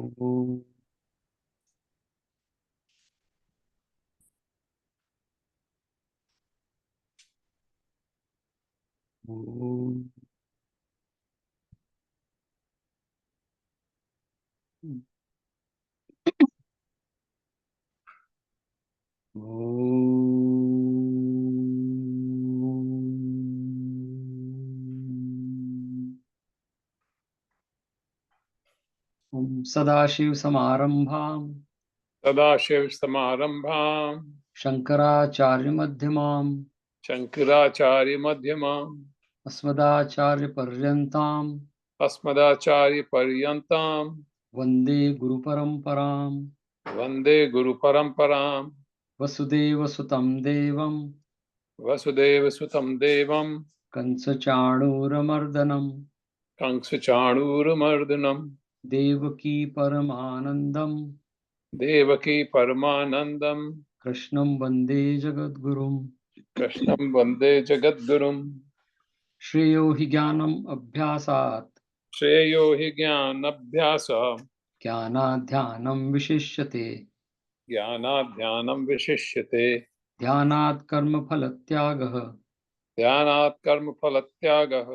Om. Om. Om Sadashiv Samarambham सदाशिवसमारम्भां Shankaracharya Madhyamam शङ्कराचार्यमध्यमाम् Asmadacharya Paryantam अस्मदाचार्यपर्यन्तां Vande Guru Paramparam वन्दे गुरुपरम्परां Vasudeva Sutam Devam वसुदेवसुतं देवं Kansachanuramardanam कंसचाणूरमर्दनं Devaki Paramanandam Devaki परमानन्दं Krishnam Vande Jagadgurum कृष्णं वन्दे जगद्गुरुं Shreyo hi Jnanam Abhyasat श्रेयो हि ज्ञानाभ्यासः Jnanadhyanam Vishishyate ज्ञानाध्यानं विशिष्यते Dhyanat Karma Phalatyagah ध्यानात् कर्मफलत्यागः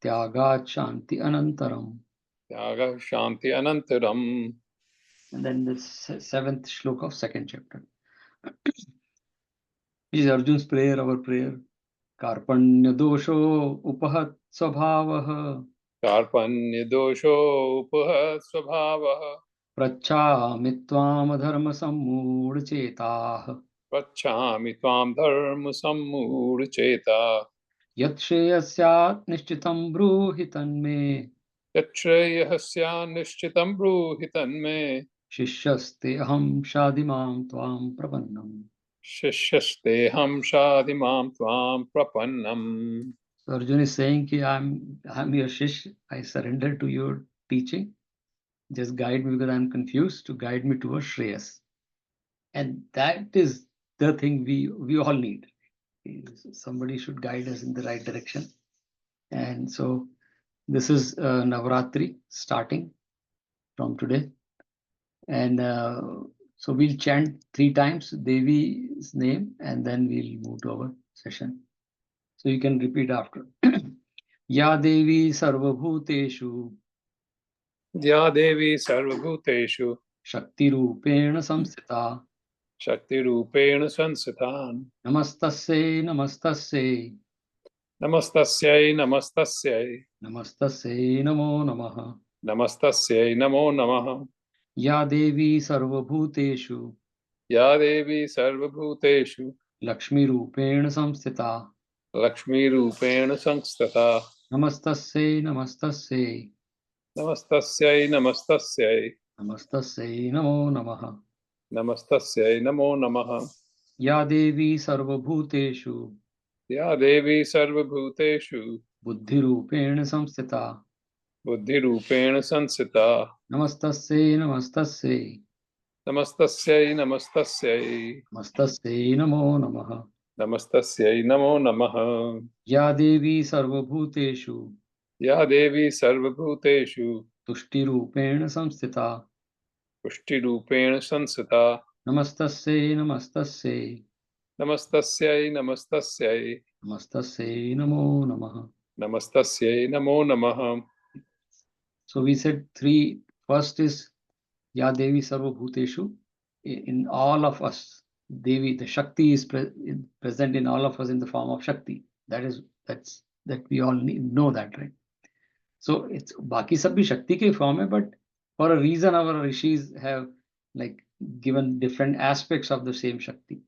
Tyagat Shanti Anantaram. त्यागः शान्ति अनन्तरम्. And then the seventh shloka of second chapter. This is Arjun's prayer, our prayer. Karpanya dosho upahat svabhavah कार्पण्यदोषोपहः स्वभावः prachami tvam dharma sammud chetah पच्छामि त्वां धर्मसम्मूढचेता yat shreyasyat nishchitam bruhi tanme यच्छ्रेयः स्यान्निश्चितं ब्रूहि तन्मे shishyaste aham shadimam tvam prapannam. शिष्यस्तेऽहं शाधि मां त्वां प्रपन्नम्. So Arjun is saying ki I'm your shish, I surrender to your teaching. Just guide me because I'm confused, to guide me towards Shreyas. And that is the thing we all need. Somebody should guide us in the right direction. And so this is Navratri starting from today. And so we'll chant 3 times Devi's name and then we'll move to our session. So you can repeat after. Ya Devi Sarvabhuteshu या देवी सर्वभूतेषु Shakti Rupena Samsita शक्तिरूपेण संस्थितान् Namastasye Namastasye नमस्तस्यै नमस्तस्यै Namastasye Namo Namaha. नमस्तस्यै नमो नमः. Ya Devi Sarvabhuteshu या देवी सर्वभूतेषु Lakshmi Rupena Samsthita लक्ष्मीरूपेण संस्थिता Namastasye Namastasye नमस्तस्यै नमस्तस्यै Namastasye Namo Namaha. नमस्तस्यै नमो नमः. Ya Devi Sarvabhuteshu या देवी सर्वभूतेषु Buddhi Rupena Samsthita बुद्धिरूपेण संस्थिता Namastasye Namastasye नमस्तस्यै नमस्तस्यै Namastasye Namo Namaha. नमस्तस्यै नमो नमः. Ya Devi Sarvabhuteshu या देवी सर्वभूतेषु Tushti Rupena Samsthita पुष्टिरूपेण संस्थिता Namastasye Namastasye नमस्तस्यै नमस्तस्यै Namastasye Namo Namaha. नमस्तस्यै नमो नमः. So we said 3. First is Ya Devi Sarvabhuteshu. In all of us, Devi, the Shakti is present in all of us in the form of Shakti. That we all know that, right? So it's Baki sab bhi Shakti ke form hai, but for a reason our rishis have like given different aspects of the same Shakti.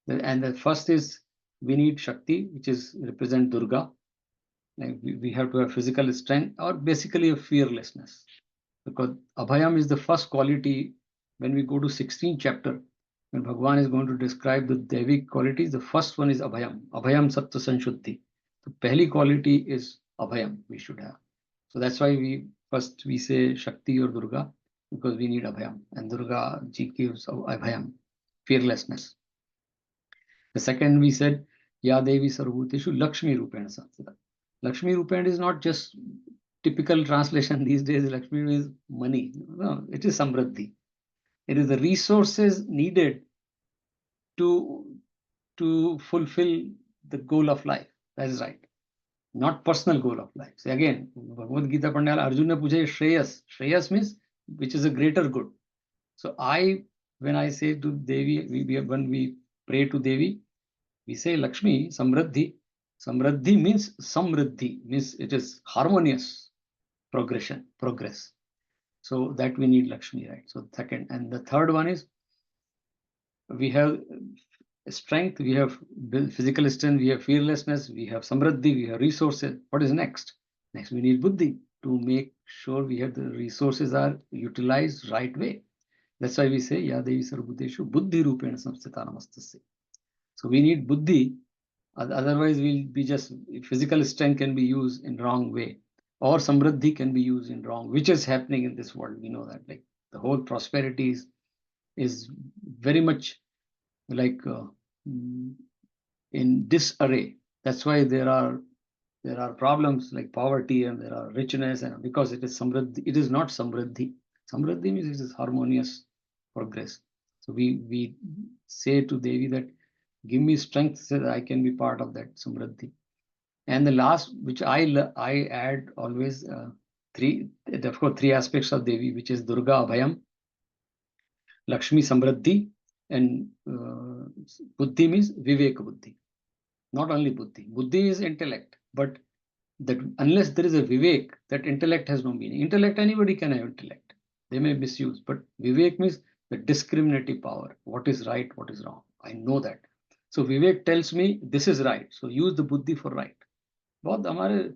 And the first is we need Shakti, which is represent Durga. Like we have to have physical strength or basically a fearlessness. Because Abhayam is the first quality when we go to 16th chapter. When Bhagwan is going to describe the Devic qualities, the first one is Abhayam. Abhayam Sattva Sanshuddhi. The pehli quality is Abhayam we should have. So that's why we say Shakti or Durga, because we need Abhayam. And Durga ji gives Abhayam, fearlessness. The second we said, Ya Devi Sarvabhuteshu Lakshmi Rupena Samsthita. Lakshmi Rupena is not just typical translation these days, Lakshmi means money. No, it is Samriddhi. It is the resources needed to fulfill the goal of life. That is right. Not personal goal of life. So again, Bhagavad Gita पढ़ने वाला अर्जुन ने पूछा Shreyas. Shreyas means which is a greater good. So when I say to Devi, when we pray to Devi, we say Lakshmi, Samriddhi. Samriddhi means Samriddhi, means it is harmonious progress. So that we need Lakshmi, right? So second, and the third one is we have strength, we have physical strength, we have fearlessness, we have Samriddhi, we have resources. What is next? Next, we need Buddhi to make sure we have the resources are utilized right way. That's why we say Ya Devi Sarvabhuteshu Buddhi Rupena Samstita Namastasya. So we need Buddhi, otherwise we'll be just physical strength can be used in wrong way, or Samriddhi can be used in wrong, which is happening in this world. We know that, like the whole prosperity is very much like in disarray. That's why there are problems like poverty and there are richness, and because it is Samriddhi, it is not Samriddhi. Samriddhi means it is harmonious progress. So we say to Devi that give me strength so that I can be part of that Samriddhi. And the last, which I add always three aspects of Devi, which is Durga Abhayam, Lakshmi Samriddhi, and Buddhi means Vivek Buddhi. Not only Buddhi. Buddhi is intellect, but that unless there is a Vivek, that intellect has no meaning. Intellect, anybody can have intellect. They may misuse, but Vivek means the discriminative power. What is right, what is wrong. I know that. So Vivek tells me this is right. So use the Buddhi for right. बहुत हमारे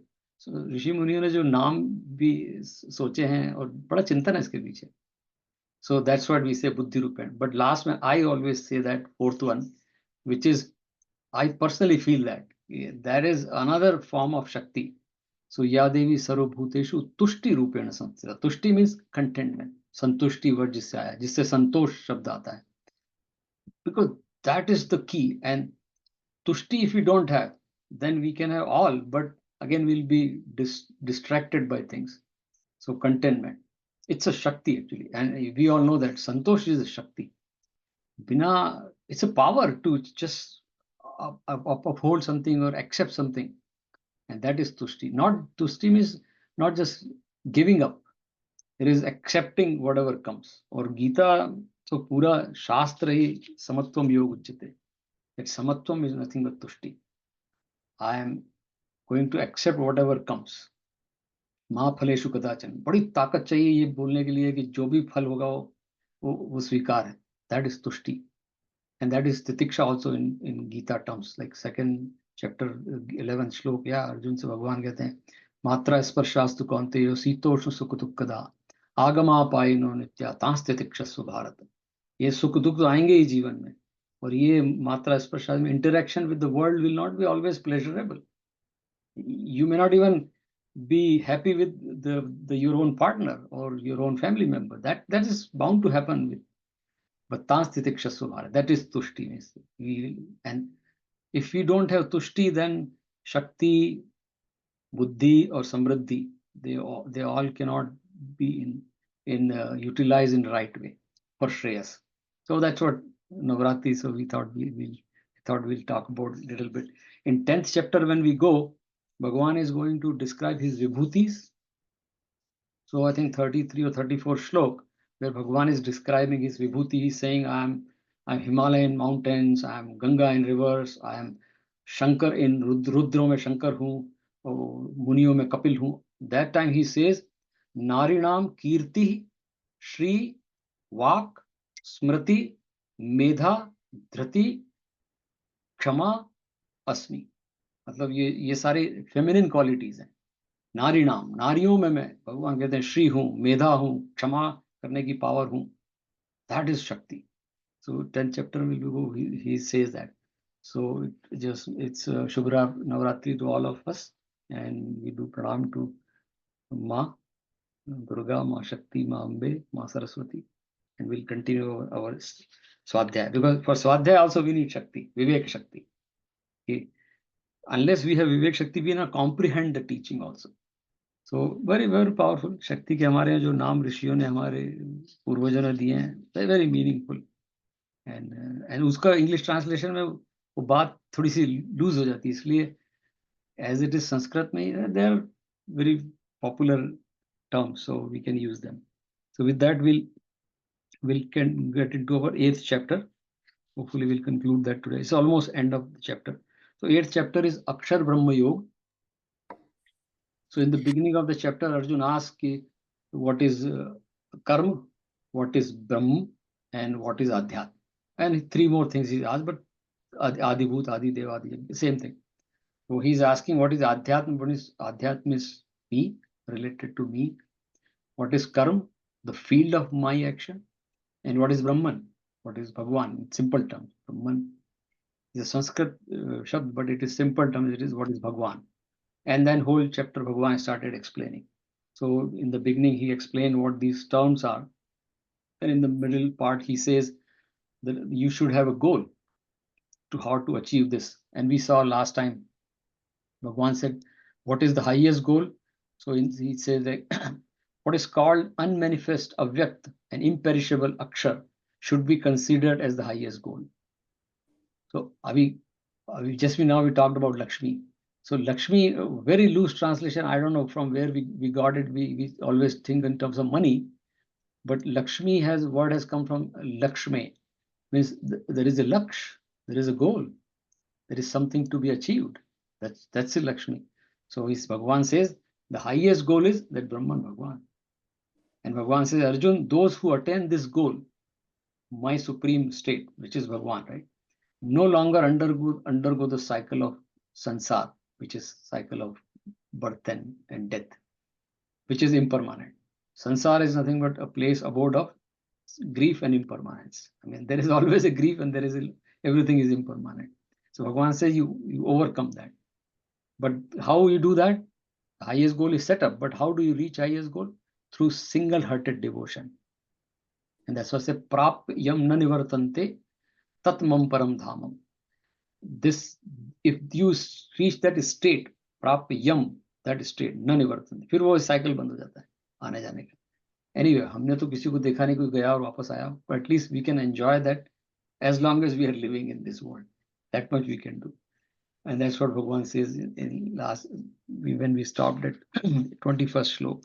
ऋषि मुनियों ने जो नाम भी सोचे हैं और बड़ा चिंतन है इसके पीछे. So that's what we say Buddhi Rupen. But last one, I always say that fourth one, which is, I personally feel that there is another form of Shakti. So Ya Devi Sarvabhuteshu Tushti Rupena Samstita. Tushti means contentment. Santushti word जिससे आया, जिससे संतोष शब्द आता है. Because that is the key. And Tushti, if we don't have, then we can have all, but again we'll be distracted by things. So contentment. It's a Shakti actually. And we all know that Santosh is a Shakti. It's a power to just uphold something or accept something. And that is Tushti. Tushti means not just giving up. It is accepting whatever comes. Or Gita, so pura Shastra hi Samatvam Yoga Uchyate. That Samatvam is nothing but Tushti. I am going to accept whatever comes. माँ फलेषु कदाचन. बड़ी ताकत चाहिए ये बोलने के लिए कि जो भी फल होगा वो स्वीकार है. That is tushti. And that is titiksha also in Gita terms, like second chapter 11th श्लोक. या अर्जुन से भगवान कहते हैं मात्रा स्पर्शास्तु कौन्तेयो शीतोष्ण सुख दुःखदा आगमापायिनो नित्या तांस्तितिक्षस्व भारत. ये सुख दुख तो आएंगे ही जीवन में, और ये मात्रा स्पर्शा में interaction with the world will not be always pleasurable. You may not even be happy with your own partner or your own family member. That is bound to happen with. But that is tushti. And if we don't have tushti, then Shakti, Buddhi, or Samriddhi, they all cannot be utilized in the right way for Shreyas. So that's what Navratri. So we thought we'll talk about a little bit. In 10th chapter, when we go, Bhagavan is going to describe his vibhutis. So I think 33 or 34 shlok, where Bhagavan is describing his vibhuti. He's saying, I'm Himalayan mountains, I'm Ganga in rivers, I am Shankar in Rudro mein Shankar hu, Muniyo mein Kapil hu. That time he says, Narinam Kirti, Shri, Vak, Smriti, Medha, Dhrati, Kshama, Asmi. मतलब ये सारे feminine qualities हैं. नारी नाम, नारियों में मैं, भगवान कहते हैं श्री हूं, मेधा हूं, क्षमा करने की पावर हूं. दैट इज शक्ति. सो 10th chapter will go, he says that. So it's Shubhra Navratri to all of us, and we do pranam to Ma Durga, Ma Shakti, Ma Ambe, Ma Saraswati, and we'll continue our Swadhyaya, because for Swadhyaya also we need Shakti, Vivek Shakti. Okay. Unless we have Vivek Shakti, we cannot comprehend the teaching also. So very very powerful. शक्ति के हमारे यहाँ जो नाम ऋषियों ने हमारे पूर्वजों ने दिए हैं, very very meaningful. And उसका इंग्लिश ट्रांसलेशन में वो बात थोड़ी सी लूज हो जाती है, इसलिए as it is संस्कृत में they are very popular terms, so we can use them. So with that we'll can get into our 8th chapter. Hopefully we'll conclude that today. It's almost end of the chapter. So 8th chapter is Akshar Brahma Yoga. So in the beginning of the chapter, Arjun asks what is karma, what is Brahma, and what is Adhyat. And 3 more things he asked, but Adibhut, Adidev, Adi, same thing. So he's asking what is Adhyatma. What is Adhyatma is me, related to me. What is karma, the field of my action. And what is Brahman? What is Bhagwan? In simple terms, Brahman is a Sanskrit shabd, but it is simple terms. It is what is Bhagwan. And then whole chapter Bhagwan started explaining. So in the beginning, he explained what these terms are. And in the middle part, he says that you should have a goal to how to achieve this. And we saw last time, Bhagwan said, what is the highest goal? So he says that what is called unmanifest, avyakt, and imperishable akshar should be considered as the highest goal. So just now we talked about Lakshmi. So Lakshmi, very loose translation. I don't know from where we got it. We always think in terms of money, but Lakshmi word has come from Lakshmi, means there is a laksh, there is a goal, there is something to be achieved. That's a Lakshmi. So Bhagwan says the highest goal is that Brahman Bhagwan. And Bhagwan says, Arjun, those who attain this goal, my supreme state, which is Bhagwan, right, no longer undergo the cycle of sansar, which is cycle of birth and death, which is impermanent. Sansar is nothing but a place, abode of grief and impermanence. I mean, there is always a grief and everything is impermanent. So Bhagwan says you overcome that. But how you do that? The highest goal is set up, but how do you reach highest goal? Through single-hearted devotion. And that's why I say, prap yam na nivartante tat mam param dhamam. This, if you reach that state, prap yam, that state, na nivartante, फिर वो cycle बंद हो जाता है आने जाने का. Anyway, हमने तो किसी को देखा नहीं, कोई गया और वापस आया, but at least we can enjoy that as long as we are living in this world. That much we can do. And that's what Bhagwan says in last, when we stopped at 21st shlok.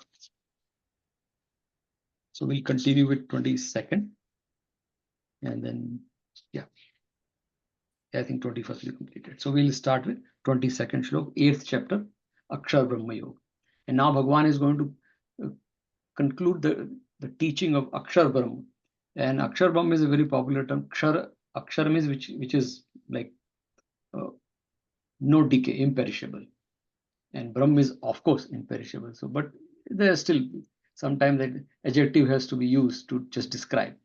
So we'll continue with 22nd. And then, yeah, I think 21st we completed. So we'll start with 22nd shlok, 8th chapter, Akshar Brahma Yoga. And now Bhagwan is going to conclude the teaching of Akshar Brahma. And Akshar Brahma is a very popular term. Akshar means which is like no decay, imperishable. And Brahma is, of course, imperishable. So, but there are still sometimes that adjective has to be used to just describe.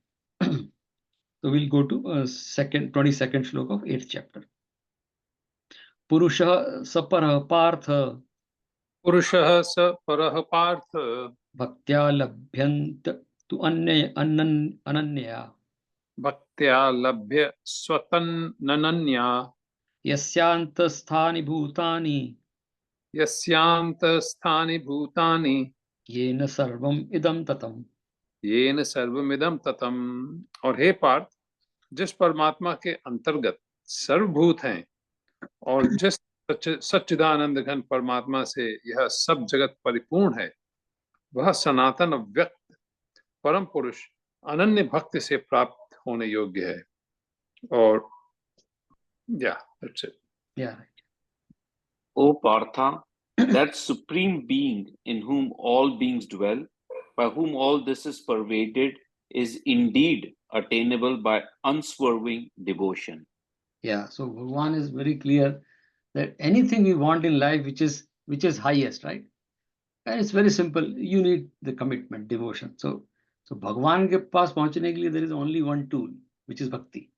So we'll go to 22nd shlok of 8th chapter. Purusha saparah partha Purushah sa parah partha bhaktya labhyant tu ananya bhaktya labhya swatan nananya yasyantasthani bhutani yasyanta bhutani yena sarvam idam tatam. येन सर्वमिदं ततम. और हे पार्थ, जिस परमात्मा के अंतर्गत सर्वभूत हैं और जिस सच्चिदानंद घन परमात्मा से यह सब जगत परिपूर्ण है, वह सनातन व्यक्त परम पुरुष अनन्य भक्ति से प्राप्त होने योग्य है. और that's it. Yeah. O Partha, that supreme being in whom all beings dwell, by whom all this is pervaded, is indeed attainable by unswerving devotion. Yeah, so Bhagwan is very clear that anything we want in life which is highest, right? And it's very simple. You need the commitment, devotion. So Bhagwan ke paas pahunchne ke liye there is only one tool, which is bhakti.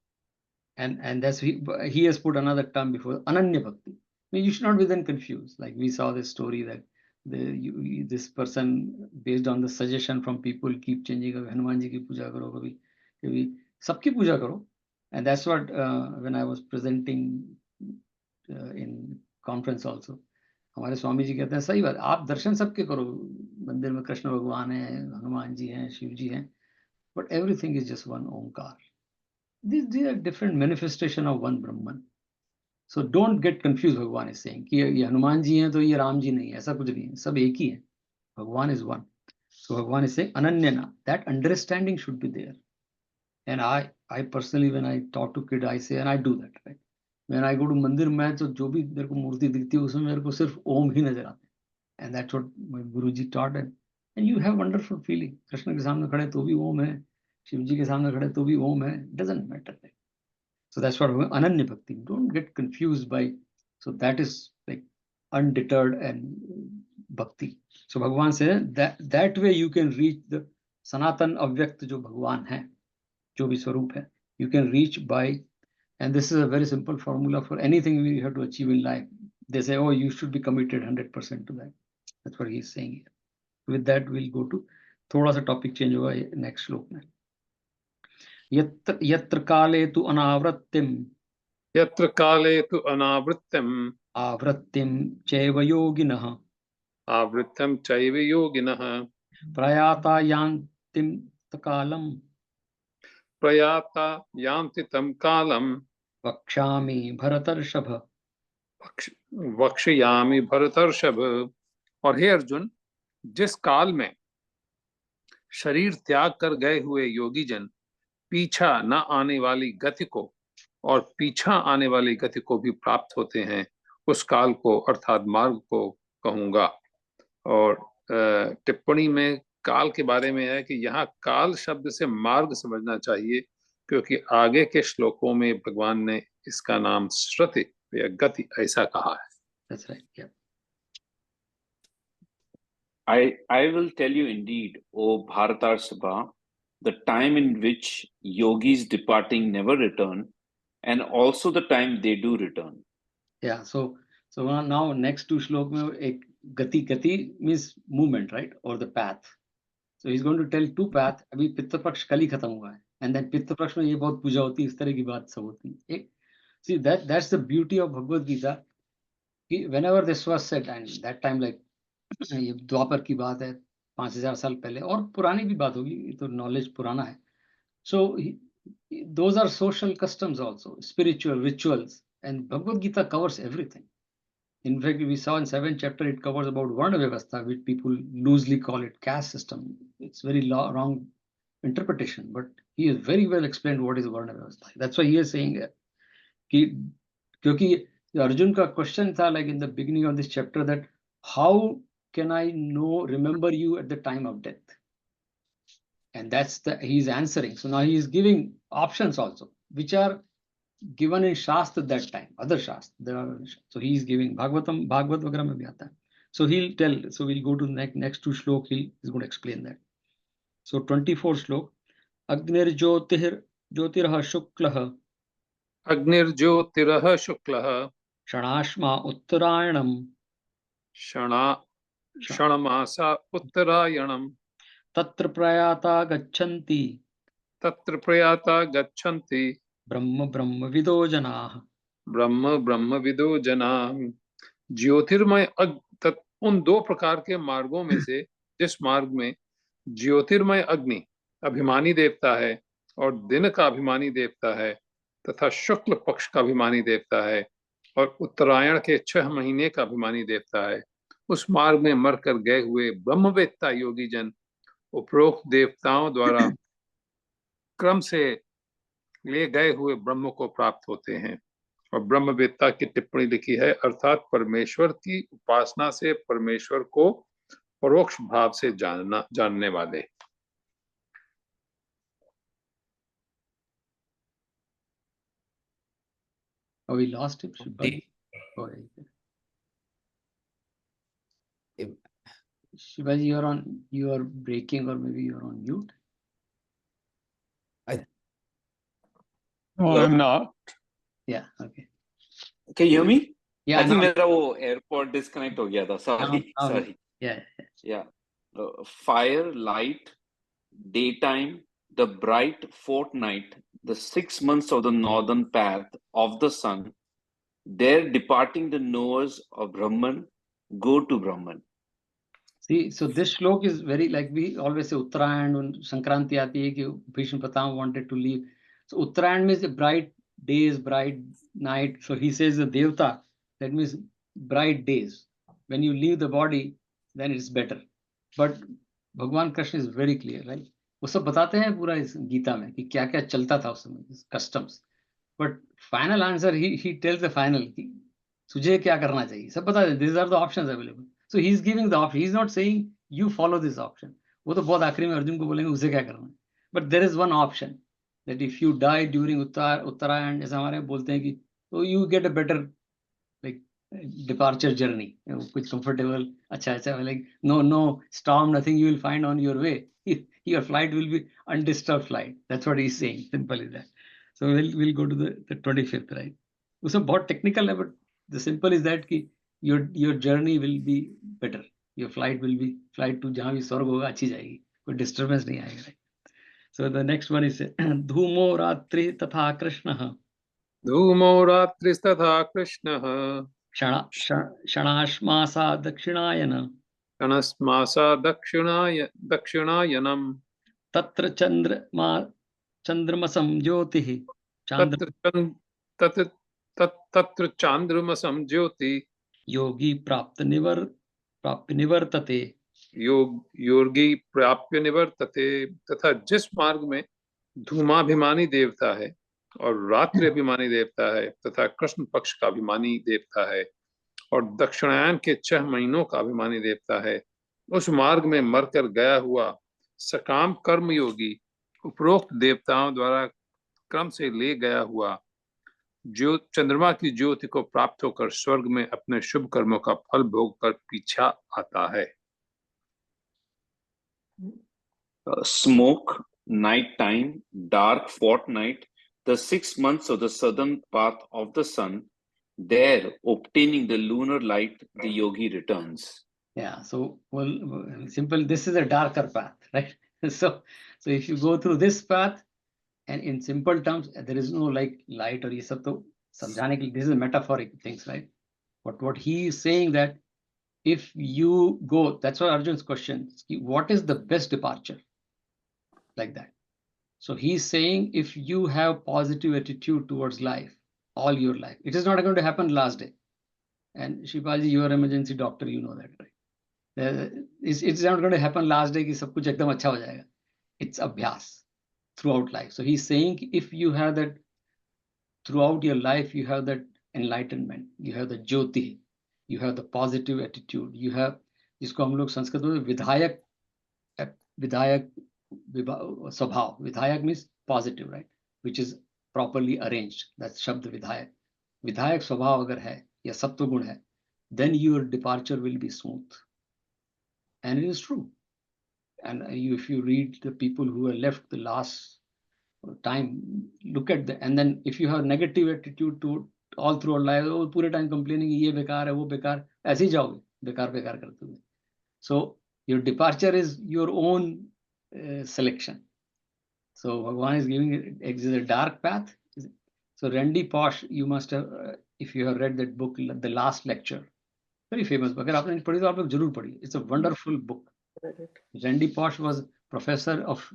And that's he has put another term before, Ananya Bhakti. I mean, you should not be then confused. Like we saw this story that this person, based on the suggestion from people, keep changing. Hanuman ji ki puja karo, kabhi sabki puja karo. And that's what when I was presenting in conference also, हमारे स्वामी जी कहते हैं सही बात, आप दर्शन सबके करो, मंदिर में कृष्ण भगवान है, हनुमान जी हैं, शिव जी हैं, but everything is just one Omkar. These are different manifestation of one Brahman. So don't get confused. भगवान is saying कि ये हनुमान जी हैं तो ये राम जी नहीं है, ऐसा कुछ नहीं है, सब एक ही है. भगवान is one. So भगवान is saying ananyana. That understanding should be there. And I personally, when I talk to kid, I say, and I do that, right? When I go to मंदिर, मैं तो जो भी मेरे को मूर्ति दिखती है उसमें मेरे को सिर्फ ओम ही नजर आते हैं. And that's what my Guruji taught. And you have wonderful feeling. Krishna के सामने खड़े तो भी ओम है, शिव जी के सामने खड़े तो भी ओम है. Doesn't matter. So that's what Ananya Bhakti. Don't get confused by, so that is like undeterred and bhakti. So Bhagwan says that way you can reach the Sanatan Avyakt jo Bhagwan hai, jo bhi Swarup hai, you can reach by, and this is a very simple formula for anything we have to achieve in life. They say, oh, you should be committed 100% to that. That's what he's saying here. With that, we'll go to, thoda sa topic change hoga next श्लोक में. यत्र काले तु अनावृत्तिम, यत्र काले तु अनावृत्तिम, आवृत्तिम चैव योगिनः, आवृत्तिम चैव योगिनः, प्रयाता यान्तिम कालम, प्रयाता यान्ति तं कालम, वक्ष्यामि भरतर्षभ. वक्ष्यामि भरतर्षभ. और हे अर्जुन, जिस काल में शरीर त्याग कर गए हुए योगी जन पीछा न आने वाली गति को और पीछा आने वाली गति को भी प्राप्त होते हैं, उस काल को अर्थात मार्ग को कहूंगा. और टिप्पणी में काल के बारे में है कि यहाँ काल शब्द से मार्ग समझना चाहिए, क्योंकि आगे के श्लोकों में भगवान ने इसका नाम श्रुति या गति ऐसा कहा है. That's right, yeah. I will tell you indeed, O Bharatarsabha, the time in which yogis departing never return, and also the time they do return. Yeah, so now next two श्लोक में एक गति means movement, right, or the path. So he's going to tell two path. अभी पितृपक्ष कल ही खत्म हुआ है, and then Pitrupaksha में ये बहुत पूजा होती है, इस तरह की बात सब होती है. एक, see that's the beauty of Bhagavad Gita. Whenever this was said, and that time like ये द्वापर की बात है 5000 साल पहले, और पुरानी भी बात होगी, ये तो नॉलेज पुराना है. So those are social customs also, spiritual rituals, and Bhagavad Gita covers everything. In fact, we saw in 7th chapter it covers about Varna Vyavastha, which people loosely call it caste system. It's very wrong interpretation, but he has very well explained what is Varna Vyavastha. That's why he is saying कि क्योंकि Arjun का question था like in the beginning of this chapter that how can I remember you at the time of death? And that's he's answering. So now he is giving options also, which are given in Shastra that time, other Shastra. So he is giving Bhagavad vagara mein bhi aata hai. So he'll tell, so we'll go to the next two shlok, he's going to explain that. So 24 shlok, Agnir Jyotirah Shuklah, अग्निर ज्योतिरः शुक्लः, Shanashma Uttarayanam, क्षणमासा उत्तरायणम, Tatra Prayata Gachanti, तत्र प्रयाता गच्छन्ति, Brahma Vido Janah. ब्रह्म विदो जना. ज्योतिर्मय उन दो प्रकार के मार्गों में से जिस मार्ग में ज्योतिर्मय अग्नि अभिमानी देवता है और दिन का अभिमानी देवता है तथा शुक्ल पक्ष का अभिमानी देवता है और उत्तरायण के 6 महीने का अभिमानी देवता है, उस मार्ग में मरकर गए हुए ब्रह्मवेत्ता योगी जन उपरोक्त देवताओं द्वारा क्रम से ले गए हुए ब्रह्म को प्राप्त होते हैं. और ब्रह्मवेत्ता की टिप्पणी लिखी है, अर्थात परमेश्वर की उपासना से परमेश्वर को परोक्ष भाव से जानने वाले. Oh, we lost him. Shivaji, you are breaking, or maybe you're on mute. No, I'm not. Yeah, okay. Can you hear me? Yeah, I think मेरा वो AirPod disconnect हो गया था. Sorry. Yeah. Fire, light, daytime, the bright fortnight, the 6 months of the northern path of the sun, there departing the knowers of Brahman, go to Brahman. See, so this shlok is very, like we always say Uttarayan, when Sankranti aati hai ki Bhishma Pitama wanted to leave. So Uttarayan means the bright days, bright night. So he says the Devta, that means bright days. When you leave the body, then it's better. But Bhagwan Krishna is very clear, right? वो सब बताते हैं पूरा इस गीता में कि क्या क्या चलता था उस समय, customs. But final answer, he tells the final कि तुझे क्या करना चाहिए, सब बता दे. These are the options available. So he is giving the option. He is not saying you follow this option. वो तो बहुत आखिरी में अर्जुन को बोलेंगे उसे क्या करना है. But there is one option that if you die during Uttarayan, जैसा हमारे यहाँ बोलते हैं कि तो you get a better like departure journey, कुछ comfortable, अच्छा अच्छा, like no storm, nothing you will find on your way. Your flight will be undisturbed flight. That's what he's saying. Simple is that. So we'll go to the 25th, right? उसमें बहुत technical है, but the simple is that कि your journey will be better. Your flight will be flight to जहाँ भी स्वर्ग होगा अच्छी जाएगी, कोई disturbance नहीं आएगा, right? So the next one is धूमो रात्रि तथा कृष्णः धूमो रात्रिस्तथा कृष्णः क्षणाश्मासा दक्षिणायन कणस्मासा दक्षिणायनम् तत्र चंद्रमसं ज्योतिः तत्र चांद्रमसं ज्योति योगी प्राप्त निवर्तते योगी प्राप्य निवर्तते। तथा जिस मार्ग में धूमाभिमानी देवता है और रात्रि अभिमानी देवता है तथा कृष्ण पक्ष का अभिमानी देवता है और दक्षिणायन के 6 महीनों का अभिमानी देवता है, उस मार्ग में मरकर गया हुआ सकाम कर्मयोगी उपरोक्त देवताओं द्वारा क्रम से ले गया हुआ चंद्रमा की ज्योति को प्राप्त होकर स्वर्ग में अपने शुभ कर्मों का फल भोग कर पीछा आता है। Smoke, night time, dark fortnight, the 6 months of the southern path of the sun. There, obtaining the lunar light, the yogi returns. Yeah, so well, simple. This is a darker path, right? So if you go through this path, and in simple terms, there is no like light or ये सब तो समझाने के लिए, this is metaphoric things, right? But what he is saying that if you go, that's why Arjun's question, what is the best departure? Like that. So he's saying if you have positive attitude towards life, all your life, it is not going to happen last day. And Shivaji, you are emergency doctor, you know that, right? It's not going to happen last day कि सब कुछ एकदम अच्छा हो जाएगा. It's abhyas throughout life. So he's saying if you have that throughout your life, you have that enlightenment, you have the jyoti, you have the positive attitude, you have, जिसको हम लोग संस्कृत में विधायक स्वभाव, विधायक means positive, right? Which is properly arranged. That's शब्द विधायक. विधायक स्वभाव अगर है या सत्व गुण है, then your departure will be smooth. And it is true. And if you read the people who are left the last time, look at the, and then if you have negative attitude to all throughout life, oh, पूरे time complaining ये बेकार है वो बेकार, ऐसे ही जाओगे बेकार करते हुए. So your departure is your own selection. So Bhagavan is giving it is a dark path. So Randy Pausch, you must have, if you have read that book, The Last Lecture, very famous book. अगर आपने पढ़ी तो आप लोग जरूर पढ़िए. It's a wonderful book. Randy Pausch was professor of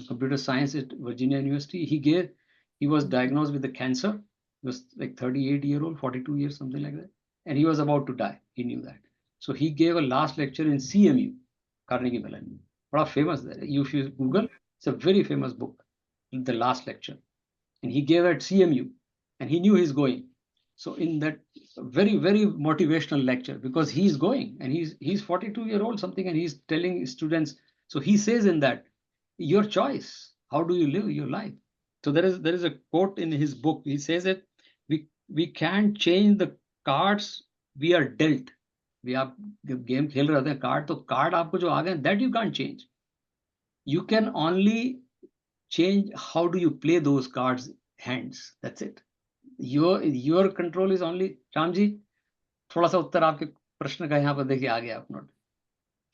computer science at Virginia University. He was diagnosed with the cancer. He was like 38-year-old, 42 years, something like that. And he was about to die. He knew that. So he gave a last lecture in CMU, Carnegie Mellon. Bada famous there. If you Google, it's a very famous book, The Last Lecture. And he gave at CMU and he knew he's going. So in that very, very motivational lecture, because he's going and he's 42-year-old something, and he's telling students. So he says in that, your choice, how do you live your life? So there is a quote in his book. He says that we can't change the cards we are dealt. We are game खेल रहे होते हैं card, तो card आपको जो आ गए, that you can't change. You can only change how do you play those cards hands. That's it. Your control is only. Ram ji, थोड़ा सा उत्तर आपके प्रश्न का यहाँ पर देखिए आ गया आप नोट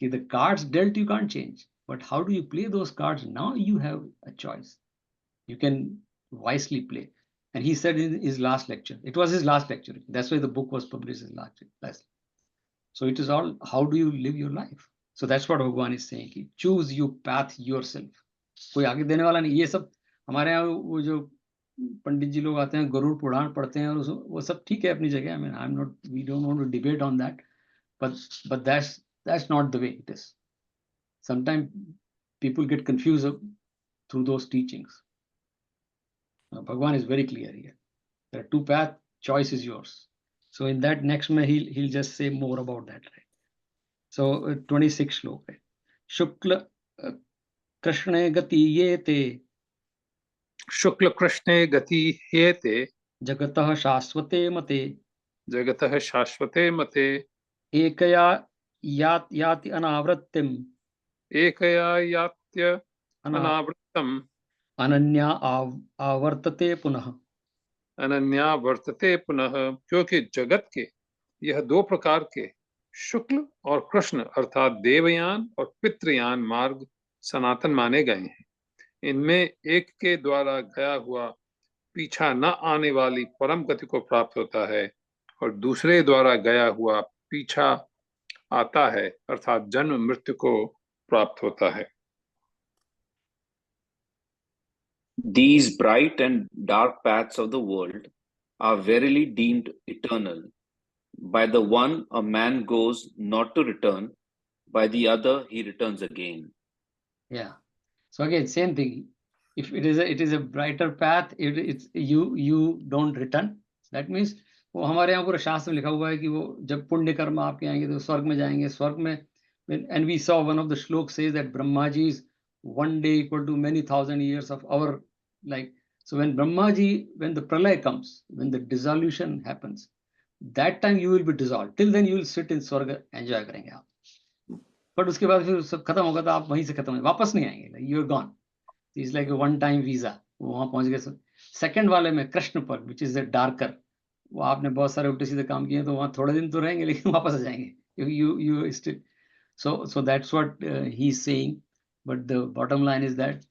कि the cards dealt you can't change, but how do you play those cards? Now you have a choice. You can wisely play. And he said in his last lecture, it was his last lecture. That's why the book was published as last. So it is all how do you live your life. So that's what Bhagwan is saying कि choose your path yourself. कोई आगे देने वाला नहीं. ये सब हमारे यहाँ वो जो पंडित जी लोग आते हैं गरुड़ पुराण पढ़ते हैं और वो सब ठीक है अपनी जगह. I mean I'm not, we don't want to debate on that, but that's not the way it is. Sometimes people get confused through those teachings. Bhagwan is very clear here. There are two paths, choice is yours. So in that next mein he'll just say more about that, right? So 26 श्लोक है. शुक्ल कृष्णे गति ये ते शुक्ल कृष्णे गति हेते जगतः शाश्वते मते जगतः शाश्वते मते एकया याति अनावृत्तिम एकया यात्य अनावृत्तम अनन्या आवर्तते पुनः. अनन्या वर्तते पुनः. क्योंकि जगत के यह दो प्रकार के शुक्ल और कृष्ण अर्थात देवयान और पितृयान मार्ग सनातन माने गए हैं. इनमें एक के द्वारा गया हुआ पीछा न आने वाली परम गति को प्राप्त होता है और दूसरे द्वारा गया हुआ पीछा आता है अर्थात जन्म मृत्यु को प्राप्त होता है. These bright and dark paths of the world are verily deemed eternal. By the one a man goes not to return, by the other he returns again. Yeah. So again, same thing. If it is a brighter path, it's you don't return. That means वो हमारे यहाँ पूरा शास्त्र में लिखा हुआ है कि वो जब पुण्य कर्म आपके आएंगे तो स्वर्ग में जाएंगे. स्वर्ग में, and we saw one of the shloks says that Brahmaji is one day equal to many thousand years of our like. So when Brahmaji, when the pralay comes, when the dissolution happens, that time you will be dissolved. Till then you will sit in स्वर्ग enjoy करेंगे आप. But उसके बाद फिर सब खत्म होगा तो आप वहीं से खत्म हो, वापस नहीं आएंगे. You are gone. It's like one time visa. वहां पहुंच गए. सेकंड वाले में कृष्ण पर विच इज द डार्कर, वो आपने बहुत सारे उल्टे सीधे काम किए तो वहां थोड़े दिन तो रहेंगे लेकिन वापस आ जाएंगे. You still. So that's what he is saying. But the bottom line is that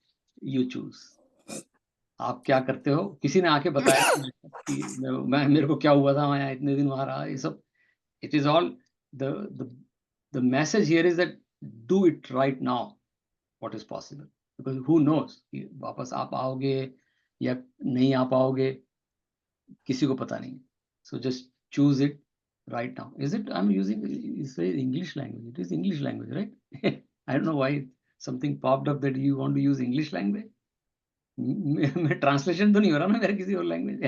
you choose. आप क्या करते हो. किसी ने आके बताया कि मैं मेरे को क्या हुआ था, मैं इतने दिन वहां रहा, ये सब. It is all the message here is that do it right now what is possible, because who knows वापस आप आओगे या नहीं आ पाओगे, किसी को पता नहीं. So just choose it right now. Is it, I'm using, it's English language. It is English language, right? I don't know why something popped up that you want to use English language. मैं translation तो नहीं हो रहा ना मेरा किसी और language.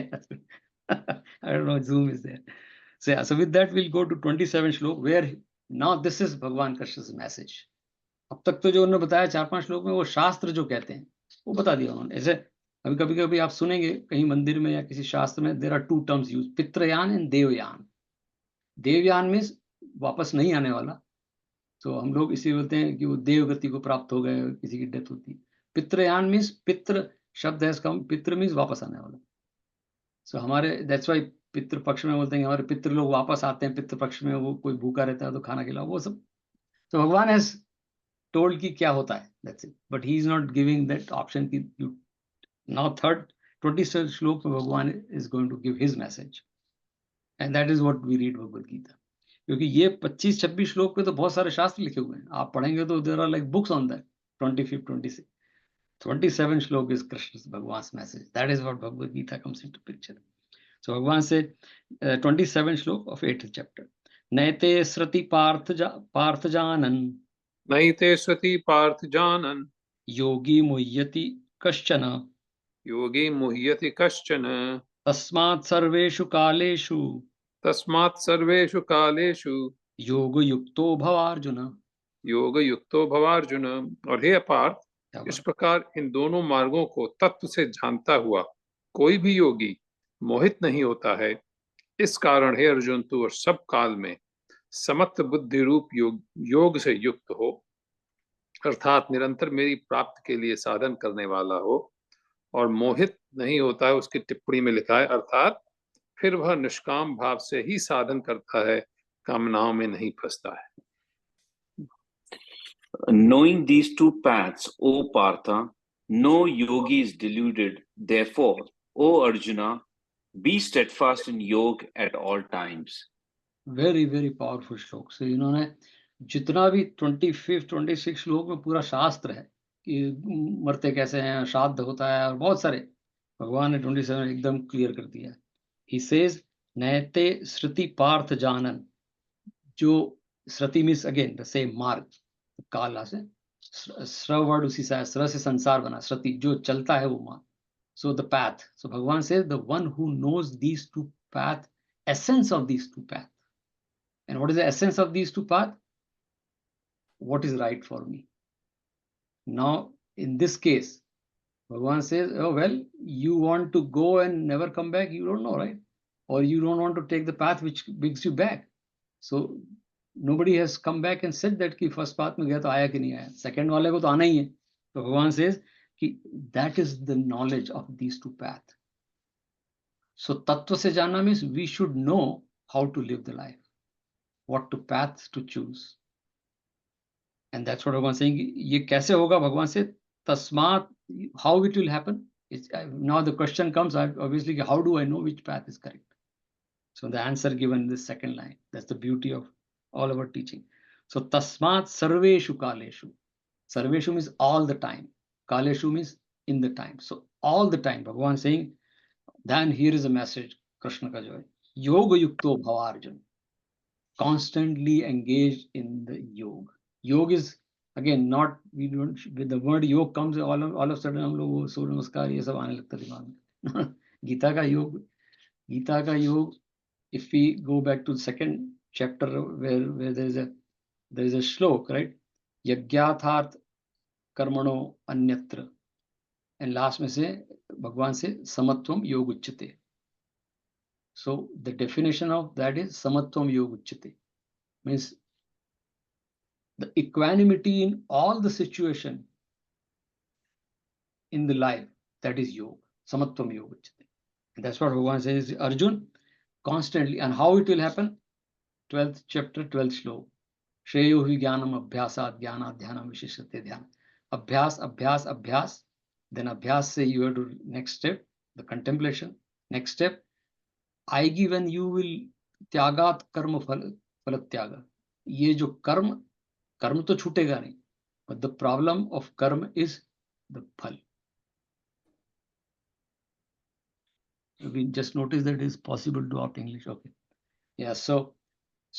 I don't know, Zoom is there. So yeah, so with that we'll go to 27 श्लोक where now this is भगवान कृष्ण's message. अब तक तो जो उन्होंने बताया 4-5 श्लोक में वो शास्त्र जो कहते हैं वो बता दिया उन्होंने. ऐसे अभी कभी आप सुनेंगे कहीं मंदिर में या किसी शास्त्र में there are two terms used, पितृयान एंड देवयान. देवयान मीन्स वापस नहीं आने वाला, तो हम लोग इसी बोलते हैं कि वो देवगति को प्राप्त हो गए, किसी की डेथ होती है. पितृयान मीन्स पितृ शब्द है इसका, पितृ मीन्स वापस आने वाला. सो हमारे दैट्स वाई पितृ पक्ष में बोलते हैं हमारे पितृ लोग वापस आते हैं. पितृ पक्ष में वो कोई भूखा रहता है तो खाना खिलाओ, वो सब. तो भगवान हैज टोल्ड कि क्या होता है, that's it. But he is not giving that option कि यू नाउ थर्ड 27 श्लोक में Bhagwan is going to give his message and that is what we read Bhagavad Gita. क्योंकि ये 25-26 श्लोक पे तो बहुत सारे शास्त्र लिखे हुए हैं, आप पढ़ेंगे तो there are like books on that. 25, 26, 27 श्लोक इज कृष्ण भगवान्स message. That is what Bhagavad Gita comes into picture. So Bhagavan said 27 श्लोक of 8th chapter. नैते श्रुति पार्थ जानन नैते श्रुति पार्थ जानन योगी मुह्यति कश्चन योगी मुह्यति कश्चन तस्मात् सर्वेषु कालेषु तस्मात् सर्वेषु कालेषु योगयुक्तो भवार्जुन. योगयुक्तो भवार्जुन. और हे पार्थ, इस प्रकार इन दोनों मार्गों को तत्व से जानता हुआ कोई भी योगी मोहित नहीं होता है. इस कारण हे अर्जुन, तू और सब काल में समत्व बुद्धि रूप योग से युक्त हो, अर्थात निरंतर मेरी प्राप्ति के लिए साधन करने वाला हो और मोहित नहीं होता है. उसकी टिप्पणी में लिखा है अर्थात फिर वह निष्काम भाव से ही साधन करता है, कामनाओं में नहीं फंसता है. Knowing these two paths, O Partha, no yogi is deluded. Therefore, O Arjuna, be steadfast in yoga at all times. Very very powerful श्लोक से इन्होंने जितना भी 25 26 श्लोक में पूरा शास्त्र है कि मरते कैसे हैं, श्राद्ध होता है, और बहुत सारे भगवान ने 27 एकदम क्लियर कर दिया है. ही सेज नैते श्रुति पार्थ जानन, जो श्रुति मीन्स अगेन द सेम मार्ग, काला से श्र वर्ड उसी से, श्र से संसार बना, श्रुति जो चलता है वो मार्ग. So the path. So Bhagavan says the one who knows these two path, essence of these two path. And what is the essence of these two path? What is right for me? Now, in this case, Bhagavan says, oh, well, you want to go and never come back, you don't know, right? Or you don't want to take the path which brings you back. So nobody has come back and said that कि first path में गया तो आया कि नहीं आया, second वाले को तो आना ही है. तो भगवान says कि that is the knowledge of these two paths. So tattva se janna means we should know how to live the life, what to path to choose. And that's what Bhagavan is saying. Ye kaise hoga Bhagavan se tasmat, how it will happen? Now the question comes, obviously, how do I know which path is correct? So the answer given in the second line. That's the beauty of all our teaching. So tasmat sarveshu kaleshu. Sarveshu means all the time. Kaleshu means in the time. So all the time, Bhagavan is saying, then here is a message, Krishna ka jo hai. Yoga yukto bhava Arjun. Constantly engaged in the yoga. Yoga is again not, we don't, with the word yoga comes all of a sudden हम लोग सूर्य नमस्कार ये सब आने लगता दिमाग में. गीता का योग, if we go back to the second chapter where there is a shlok, right? यज्ञार्थार्थ कर्मणो अन्यत्र, and last में से भगवान से समत्वम योग उच्यते. So the definition of that is samatvam yoga uchyate, means the equanimity in all the situation in the life, that is yoga, samatvam yoga uchyate. And that's what Bhagavan says, Arjun, constantly. And how it will happen? 12th chapter, 12th shloka. Shreyo hi jnanam abhyasat jnanat dhyanam vishishate dhyan. Abhyas. Then abhyas say you have to next step, the contemplation. Next step, आएगी when you will त्यागात कर्म फल त्यागा. ये जो कर्म तो छूटेगा नहीं, but the problem of कर्म is the फल. We just noticed that it is possible to opt English. Okay, yeah. So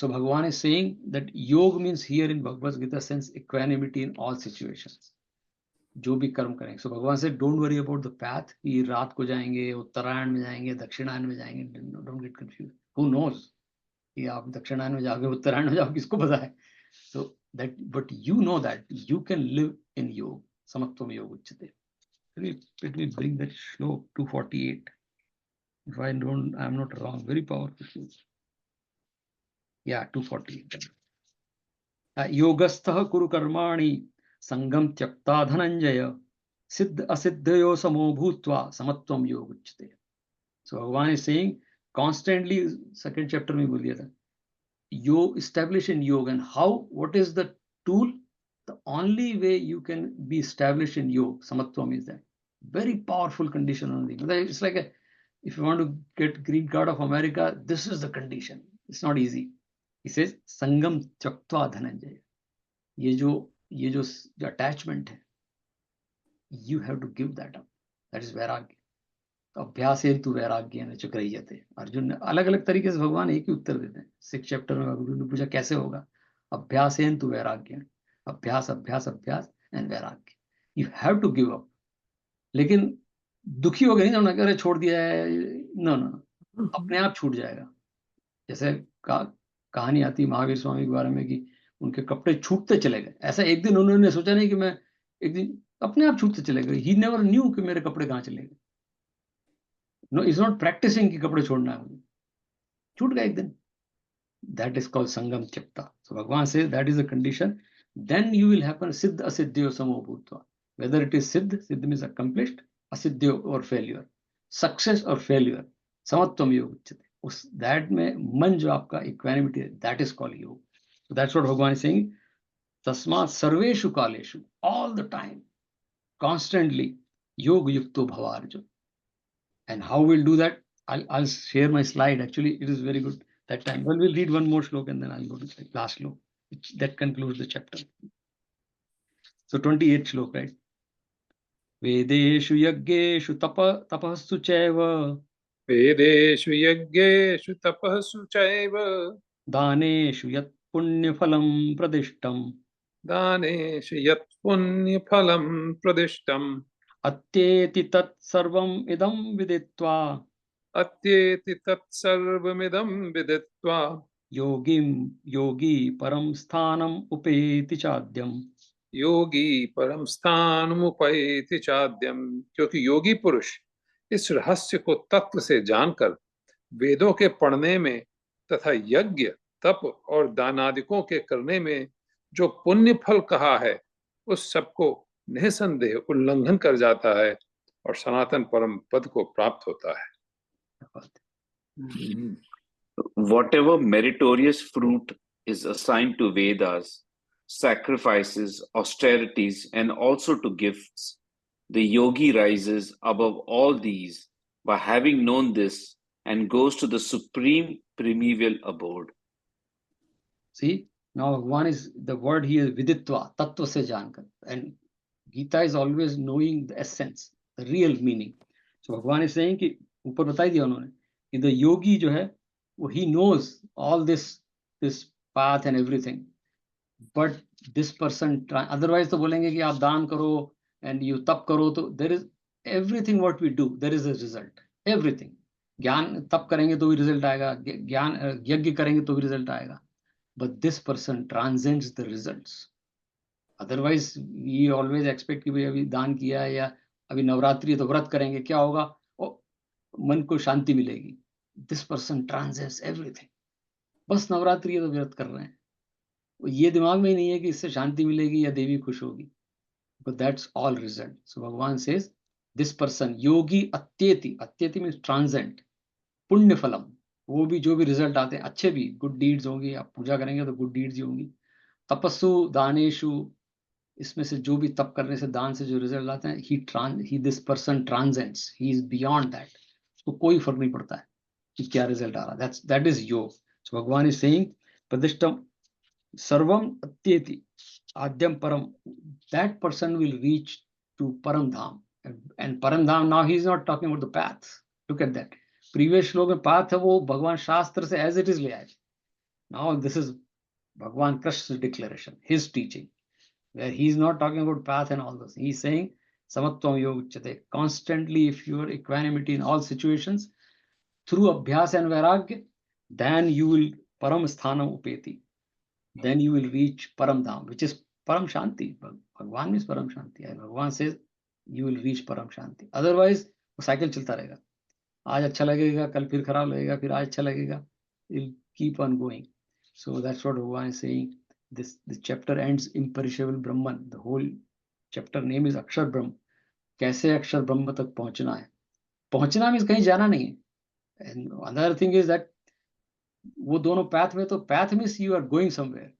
Bhagavan is saying that yoga means here in Bhagavad Gita sense equanimity in all situations. जो भी कर्म करेंगे. So भगवान से don't worry about the path, कि रात को जाएंगे, उत्तरायण में जाएंगे, दक्षिणायन में जाएंगे. Don't get confused. Who knows? कि आप दक्षिणायन में जाओगे, उत्तरायण में जाओगे, किसको पता है? So that, but you know that you can live in yoga. Samatvam yoga uchyate. Let me bring that shlok 248. If I don't, I'm not wrong. Very powerful. Yeah, 248. Yogastha kuru karmani Sangam tyakta dhananjaya siddha asiddhayo samo bhutva samatvam yoga uchyate. So Bhagavan is saying constantly, second chapter में बोल दिया था, you establish in yoga. And how, what is the tool? The only way you can be established in yoga, samatvam, is that very powerful condition only. It's like if you want to get green card of America, this is the condition. It's not easy. He says Sangam tyakta dhananjaya. ये जो attachment है, you have to give that up. That is वैराग्य. अभ्यास हेतु वैराग्य न च गृह्यते. अर्जुन ने अलग अलग तरीके से भगवान एक ही उत्तर देते हैं. 6th चैप्टर में अर्जुन ने पूछा कैसे होगा? अभ्यास हेतु वैराग्य. Abhyas and vairagya. You have to give up. लेकिन दुखी हो गए नहीं, अरे छोड़ दिया है, नो, अपने आप छूट जाएगा. जैसे कहानी आती महावीर स्वामी के बारे में कि उनके कपड़े छूटते चले गए. ऐसा एक दिन उन्होंने सोचा नहीं कि मैं एक दिन, अपने आप छूटते चले गए. ही नेवर न्यू कि मेरे कपड़े कहाँ चले गए. नो, इज नॉट प्रैक्टिसिंग कि कपड़े छोड़ना है मुझे, छूट गए एक दिन. दैट इज कॉल्ड संगम त्यक्ता. सो भगवान से that is the condition. Then you will happen सिद्ध असिद्ध्यो समो भूत्वा. वेदर इट इज सिद्ध मींस अकम्प्लिश्ड, असिद्ध्यो और फेल्यूर, सक्सेस और फेल्यूर, समत्वम योग उच्यते. उस दैट में मन जो आपका इक्वानिमिटी है, दैट इज कॉल्ड योग. So that's what Bhagavan is saying. Tasmat sarveshu kaleshu, all the time, constantly, yoga yukto bhava Arjun. And how we'll do that? I'll share my slide. Actually, it is very good. that time. Well, we'll read one more slok and then I'll go to the last slok. That concludes the chapter. So 28th slok, right? Vedeshu yaggeshu tapassu chaiva वेदेषु यज्ञेषु तपःसु चैव daneshu yat punyaphalam pradishtam दानेषु यत् पुण्यफलं प्रदिष्टम् atyeti tat sarvam idam viditva अत्येति तत्सर्वमिदं विदित्वा yogi param sthanam upeti chadyam. योगी परम स्थानमुपैति चाद्यम, क्योंकि योगी पुरुष इस रहस्य को तत्व से जानकर वेदों के पढ़ने में तथा यज्ञ तप और दानादिकों के करने में जो पुण्य फल कहा है उस सबको निसंदेह उल्लंघन कर जाता है और सनातन परम पद को प्राप्त होता है। Whatever meritorious fruit is assigned to Vedas, sacrifices, austerities, and also to gifts, the yogi rises above all these by having known this and goes to the supreme primeval abode. See, now one is the word here viditva, tattva se jankar, and Gita is always knowing the essence, the real meaning. So Bhagwan is saying कि ऊपर बताई दिया उन्होंने कि the yogi जो है वो he knows all this path and everything, but this person otherwise तो बोलेंगे कि आप दान करो and you तप करो, तो there is everything what we do, there is a result, everything. ज्ञान तप करेंगे तो भी रिजल्ट आएगा, ज्ञान यज्ञ करेंगे तो भी रिजल्ट आएगा, but this person transcends the results. Otherwise we always expect कि भाई अभी दान किया है या अभी नवरात्रि है तो व्रत करेंगे, क्या होगा, मन को शांति मिलेगी. This person transcends everything. बस नवरात्रि है तो व्रत कर रहे हैं, ये दिमाग में ही नहीं है कि इससे शांति मिलेगी या देवी खुश होगी. But that's all result. So Bhagavan says this person yogi atyeti means transcend, पुण्य फलम, वो भी जो भी रिजल्ट आते हैं अच्छे भी, गुड डीड्स होंगी, आप पूजा करेंगे तो गुड डीड्स ही होंगी. तपस्सु दानेशु, इसमें से जो भी तप करने से दान से जो रिजल्ट आते हैं, he this person transcends, he is beyond that. उसको कोई फर्क नहीं पड़ता है कि क्या रिजल्ट आ रहा है. That is योग. So Bhagavan is saying pradishtam sarvam atyeti adyam param, that person will reach to param dham. And param dham, now he is not talking about the path. Look at that. Previous श्लोक में path है वो भगवान शास्त्र से as it is ले आए. Now this is Bhagwan Krishna's declaration, his teaching, where he is not talking about path and all those. He is saying samatvam yoga uchyate. Constantly, if you are equanimity in all situations through abhyas and vairagya, then you will param sthanam upeti, then you will reach param dham, which is param shanti. Bhagwan means param shanti, and Bhagwan says you will reach param shanti. Otherwise वो cycle चलता रहेगा, आज अच्छा लगेगा कल फिर खराब लगेगा, फिर आज अच्छा लगेगा, it'll keep on going. So that's what Bhagwan is saying. This chapter ends imperishable Brahman. The whole chapter name is Akshar Brahm. कैसे अक्षर ब्रह्म तक पहुंचना है. पहुंचना means कहीं जाना नहीं है. And another thing is that वो दोनों path में, तो path means you are going somewhere.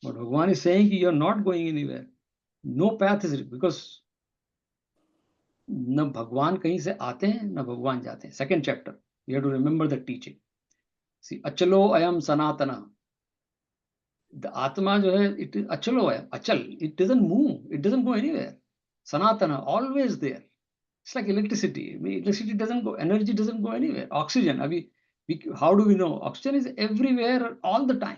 But Bhagwan is saying you are not going anywhere. No path is, because न भगवान कहीं से आते हैं न भगवान जाते हैं. Second chapter, you have to remember the teaching. See, achalo ayam sanatana. The atma जो है, it is achalo ayam, achal. It doesn't move. It doesn't go anywhere. Sanatana, always there. It's like electricity. I mean, electricity doesn't go, energy doesn't go anywhere. Oxygen, अभी how do we know? Oxygen is everywhere all the time.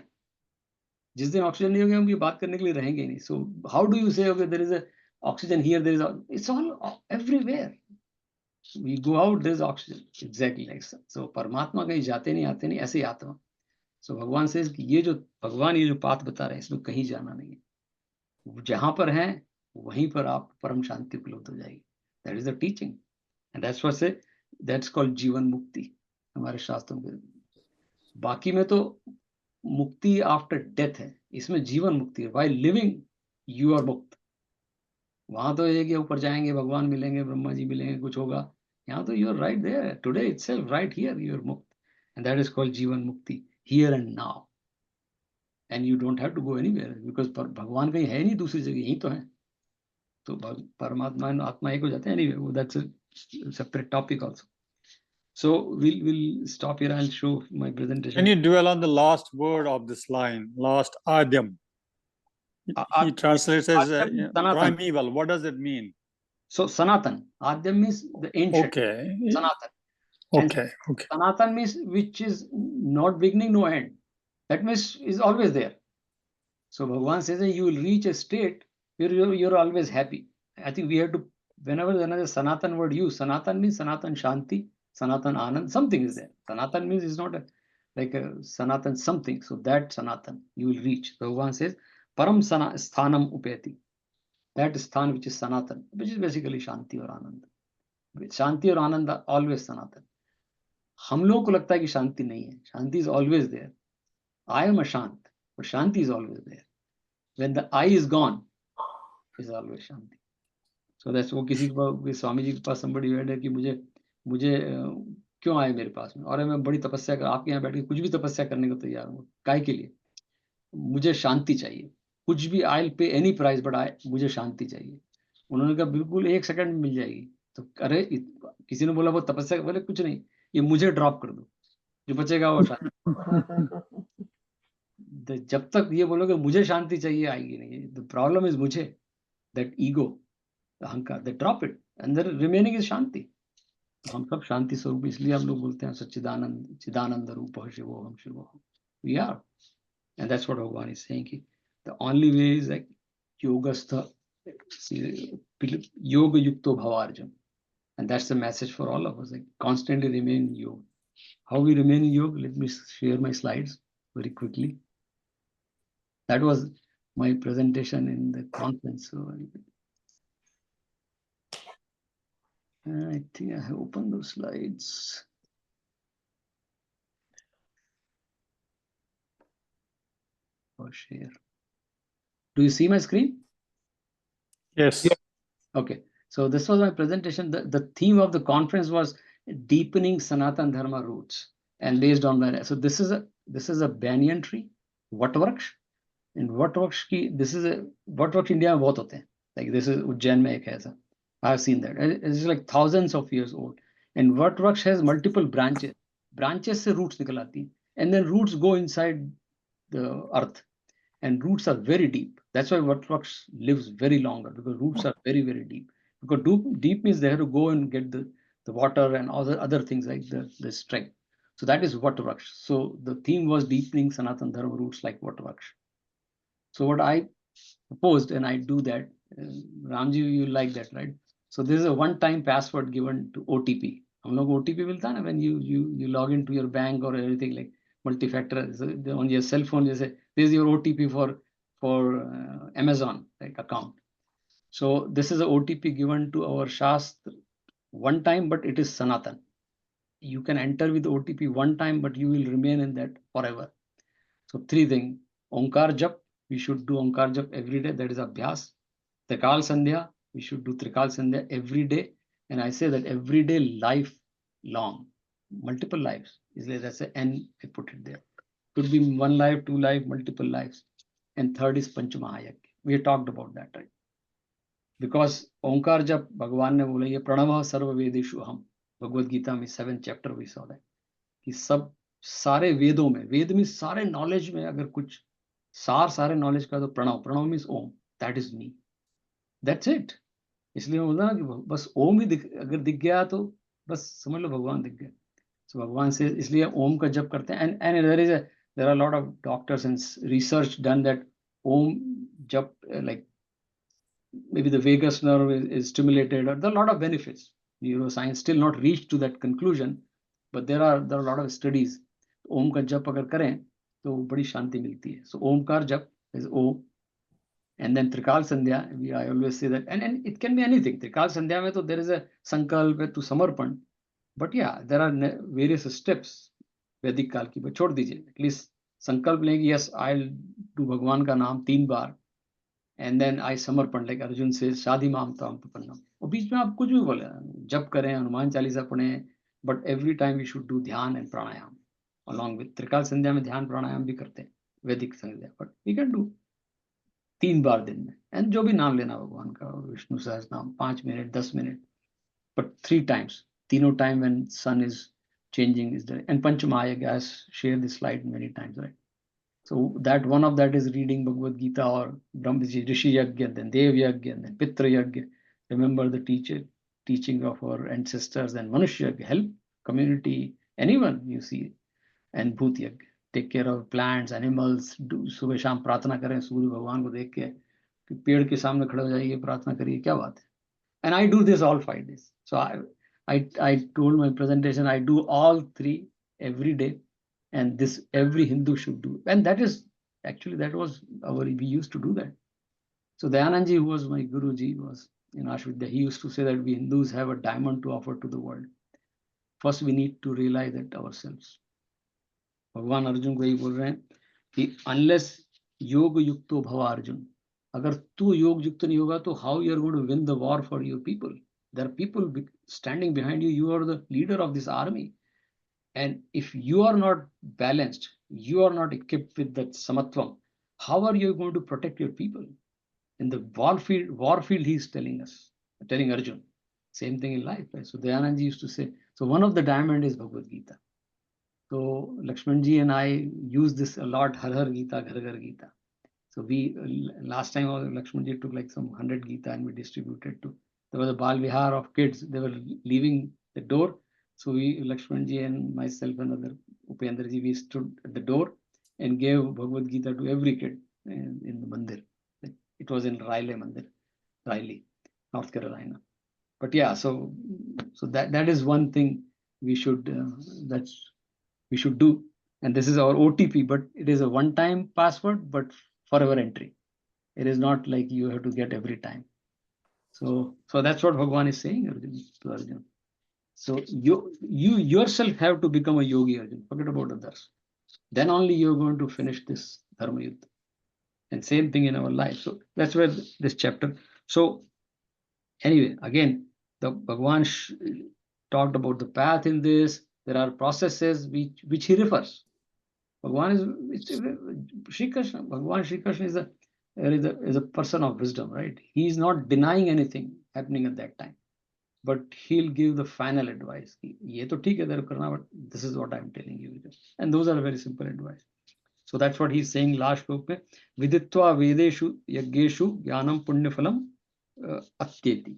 जिस दिन oxygen नहीं होगी हम ये बात करने के लिए रहेंगे नहीं. So how do you say okay there is a oxygen here, there is it's all everywhere. We go out, there is oxygen. Exactly like so. So परमात्मा कहीं जाते नहीं आते नहीं, ऐसे ही आत्मा. So भगवान says कि ये जो भगवान ये जो पाथ बता रहे हैं इसमें कहीं जाना नहीं है. जहां पर हैं वहीं पर आप परम शांति उपलब्ध हो जाएगी. That is the teaching, and that's what say that's called जीवन मुक्ति हमारे शास्त्रों में. बाकी में तो मुक्ति आफ्टर डेथ है, इसमें जीवन मुक्ति है. While living you are मुक्त. वहां तो ये कि ऊपर जाएंगे, भगवान मिलेंगे, ब्रह्मा जी मिलेंगे, कुछ होगा. यहाँ तो you are right there today itself, right here you are मुक्त, and that is called जीवन मुक्ति, here and now. And you don't have to go anywhere because भगवान कहीं है नहीं दूसरी जगह, यही तो है. तो परमात्मा आत्मा एक हो जाते हैं. Anyway, that's a separate topic also. So we'll stop here. I'll show my presentation. Can you dwell on the last word of this line, last Adyam? He translates as Adyam, Sanatan. primeval. What does it mean? So Sanatan, Adyam means the ancient. Okay. Sanatan. And Okay. Okay. Sanatan means which is not beginning, no end. That means is always there. So Bhagavan says that you will reach a state where you're always happy. I think we have to, whenever there is a Sanatan word used, Sanatan means Sanatan Shanti, Sanatan Anand, something is there. Sanatan means it's not like a Sanatan something. So that Sanatan you will reach. Bhagavan says, Param Sthanam Upeti. That sthan which is Sanatan, which is basically Shanti or Anand. Shanti or Anand are always Sanatan. हम लोगों को लगता है कि शांति नहीं है. Shanti is always there. I am ashant, but Shanti is always there. When the I is gone, is always Shanti. So that's वो किसी के स्वामी जी के पास somebody went है कि मुझे क्यों आए मेरे पास में, और मैं बड़ी तपस्या कर आपके यहाँ बैठ के कुछ भी तपस्या करने को तैयार हूँ. काय के लिए? मुझे शांति चाहिए. कुछ भी I'll pay any price, but मुझे शांति चाहिए. उन्होंने कहा बिल्कुल 1 सेकंड में मिल जाएगी. तो अरे किसी ने बोला वो तपस्या, बोले कुछ नहीं, ये मुझे ड्रॉप कर दो, जो बचेगा वो शांति. जब तक ये बोलोगे मुझे शांति चाहिए, आएगी नहीं. द प्रॉब्लम इज मुझे, दैट ईगो, अहंकार, that drop it and the remaining is शांति. हम सब शांति स्वरूप, इसलिए हम लोग बोलते हैं सच्चिदानंद चिदानंद रूप शिवोहम शिवोहम. We are, and that's what भगवान इज सेइंग कि the only way is like योगस्थ योग युक्तो भवार्जुन. And that's the message for all of us, like constantly remain in yoga. How we remain in yoga? Let me share my slides very quickly. That was my presentation in the conference. So I think I have opened those slides. Or share. Do you see my screen? Yes. Okay. So this was my presentation. The theme of the conference was deepening Sanatan Dharma roots, and based on that. So this is a banyan tree, Vatvraksh. And Vatvraksh ki, this is a Vatvraksh India में बहुत होते हैं. Like this is Ujjain में एक है ऐसा. I have seen that. It's like thousands of years old. And Vatvraksh has multiple branches. Branches से roots निकल आती हैं. And then roots go inside the earth. And roots are very deep. That's why Vatvraksh lives very longer, because roots are very, very deep. Because deep means they have to go and get the water and other things like the strength. So that is Vatvraksh. So the theme was deepening Sanatan Dharma roots like Vatvraksh. So what I proposed, and I do that, Ramji, you like that, right? So this is a one-time password given to OTP. हम लोग OTP मिलता है ना, when you log into your bank or everything, like multi-factor, so on your cell phone, you say, this is your OTP for Amazon like account. So this is a OTP given to our Shastra one time, but it is Sanatan. You can enter with OTP one time, but you will remain in that forever. So 3 things. Onkar Jap, we should do Onkar Jap every day. That is Abhyas. Trikal Sandhya, we should do Trikal Sandhya every day. And I say that every day, life long, multiple lives. That's a N, I put it there. Could be 1 life, 2 life, multiple lives. And third is Panchamahayagya. We talked about that, right? Because Onkar Jap, Bhagavan ने बोला ये प्रणव सर्व वेदेषु अहम. Bhagavad Gita में 7th chapter we saw that. कि सब सारे वेदों में, वेद में सारे नॉलेज में अगर कुछ सारे नॉलेज का, तो Pranav means Om. That is me. That's it. इसलिए मैं बोलता ना कि बस ओम ही अगर दिख गया तो बस समझ लो भगवान दिख गया. सो भगवान से इसलिए ओम का जप करते हैं. And there are a lot of doctors and research done that Om jap, like maybe the vagus nerve is stimulated, or there are a lot of benefits. Neuroscience still not reached to that conclusion, but there are a lot of studies. Om ka jap agar karen to badi shanti milti hai. So Omkar jap is Om. And then Trikal Sandhya, I always say that, and it can be anything. Trikal Sandhya mein to there is a sankalp to samarpan. But yeah, there are various steps. वैदिक काल की पर छोड़ दीजिए. At least संकल्प लेंगे, yes I will do भगवान का नाम 3 बार, एंड देन आई समर्पण, लाइक अर्जुन से शादी माम ताम प्रपन्नम. और बीच में आप कुछ भी बोले, जप करें, हनुमान चालीसा पढ़ें, but every time we should do dhyan and pranayama along with. त्रिकाल संध्या में ध्यान प्राणायाम भी करते हैं, वैदिक संध्या, बट वी कैन डू 3 बार दिन में. एंड जो भी नाम लेना भगवान का, Vishnu Sahasra Nama 5 minute 10 minute, but 3 times, तीनों time when sun is changing is there. And Panchamayaga, I shared this slide many times, right? So that one of that is reading Bhagavad Gita or Rishi Yagya, then Dev Yagya, then Pitra Yagya. Remember the teaching of our ancestors, and Manushya Yagya, help community, anyone you see, and Bhut Yagya, take care of plants, animals, do सुबह शाम प्रार्थना करें सूर्य भगवान को देख के कि पेड़ के सामने खड़े हो जाइए प्रार्थना करिए, क्या बात है. And I do this all 5 days. So I told my presentation, I do all 3 every day, and this every Hindu should do. And that is actually, that was we used to do that. So Dayanandji, who was my Guruji, was in Ashvidya, he used to say that we Hindus have a diamond to offer to the world. First, we need to realize that ourselves. भगवान अर्जुन को यही बोल रहे हैं कि unless योग युक्तो भव अर्जुन, अगर तू योग युक्त नहीं होगा तो how you are going to win the war for your people? There are people standing behind you. You are the leader of this army, and if you are not balanced, you are not equipped with that samatvam, how are you going to protect your people in the warfield? He is telling Arjun. Same thing in life, right? So Dayanandji used to say, so one of the diamond is Bhagavad Gita. So Lakshmanji and I use this a lot, Har Har Gita, Ghar Ghar Gita. So we, last time Lakshmanji took like some 100 Gita and we distributed to, there was a Bal Vihar of kids, they were leaving the door. So we, Lakshmanji and myself and other Upendraji, we stood at the door and gave Bhagavad Gita to every kid in the mandir. It was in Raleigh, North Carolina. But yeah, so that is one thing we should do. And this is our OTP, but it is a one-time password, but forever entry. It is not like you have to get every time. So that's what Bhagwan is saying to Arjun. So you yourself have to become a yogi, Arjun. Forget about others. Then only you're going to finish this Dharma Yuddha. And same thing in our life. So that's where this chapter. So anyway, again, the Bhagwan talked about the path in this. There are processes which he refers. Bhagwan is Shri Krishna. Bhagwan Shri Krishna is a person of wisdom, right? He is not denying anything happening at that time, but he'll give the final advice. Ye to theek hai idhar karna, but this is what I'm telling you. And those are very simple advice. So that's what he's saying last book mein. Viditva vedeshu yaggeshu jnanam punyaphalam atyeti.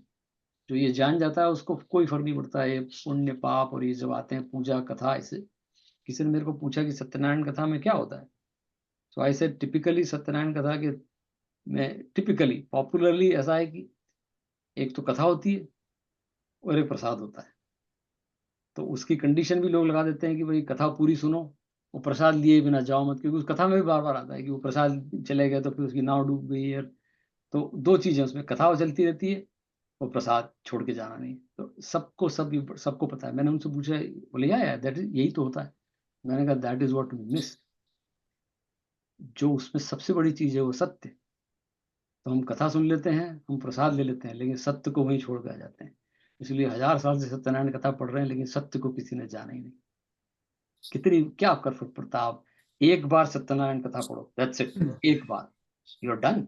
जो ये जान जाता है उसको कोई फर्क नहीं पड़ता है पुण्य पाप, और ये जब आते हैं पूजा कथा, ऐसे किसी ने मेरे को पूछा कि सत्यनारायण कथा में क्या होता है. सो आई सेड टिपिकली सत्यनारायण कथा के में टिपिकली पॉपुलरली ऐसा है कि एक तो कथा होती है और एक प्रसाद होता है. तो उसकी कंडीशन भी लोग लगा देते हैं कि भाई कथा पूरी सुनो और प्रसाद लिए बिना जाओ मत, क्योंकि उस कथा में भी बार बार आता है कि वो प्रसाद चले गए तो फिर उसकी नाव डूब गई है. तो 2 चीजें उसमें, कथा चलती रहती है और प्रसाद छोड़ के जाना नहीं. तो सबको पता है. मैंने उनसे पूछा, बोले यार दैट इज, यही तो होता है. मैंने कहा that is what we miss. जो उसमें सबसे बड़ी चीज है वो सत्य. तो हम कथा सुन लेते हैं, हम प्रसाद ले लेते हैं, लेकिन सत्य को वहीं छोड़ के आ जाते हैं. इसलिए 1000 साल से सत्यनारायण कथा पढ़ रहे हैं, लेकिन सत्य को किसी ने जाना ही नहीं. कितनी क्या कर फर्क पड़ता. आप एक बार सत्यनारायण कथा पढ़ो, दैट्स इट, एक बार यू आर डन.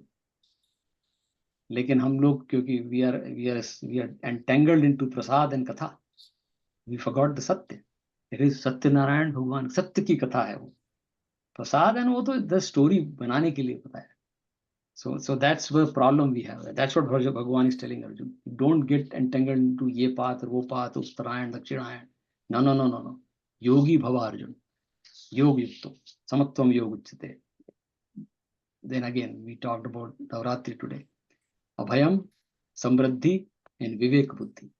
लेकिन हम लोग क्योंकि we are entangled into prasad and katha, we forgot the satya. It is Satyanarayan Bhagwan, सत्य की कथा है वो. प्रसाद एंड वो तो द स्टोरी बनाने के लिए पता है. So that's the problem we have. That's what Bhagwan is telling Arjun. Don't get entangled into ye path or wo path, Uttarayan, Dakshinayan. No. Yogi bhava Arjun. Yog yukto. Samatvam yog uchyate. Then again, we talked about Navratri today. Abhayam, Samriddhi, and Vivek Buddhi.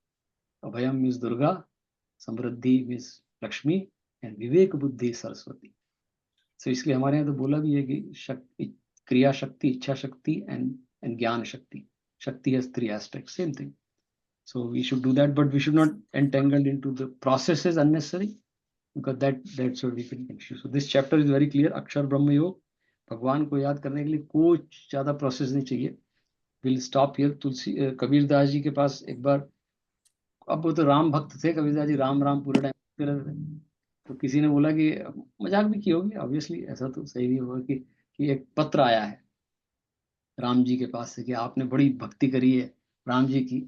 Abhayam means Durga, Samriddhi means Lakshmi, and Vivek Buddhi Saraswati. So इसलिए हमारे यहाँ तो बोला भी है कि क्रिया शक्ति, इच्छा शक्ति and ज्ञान शक्ति. Shakti has 3 aspects, same thing. So we should do that, but we should not entangle into the processes unnecessary, because that's where we can confuse. So this chapter is very clear. अक्षर ब्रह्म योग, भगवान को याद करने के लिए कोई ज्यादा प्रोसेस नहीं चाहिए. We'll stop here. तुलसी कबीर दास जी के पास एक बार, अब वो तो राम भक्त थे कबीर दास जी, राम राम पूरे टाइम करते रहते थे. तो किसी ने बोला कि मजाक भी की होगी, ऑब्वियसली ऐसा तो सही नहीं होगा कि एक पत्र आया है राम जी के पास से कि आपने बड़ी भक्ति करी है राम जी की,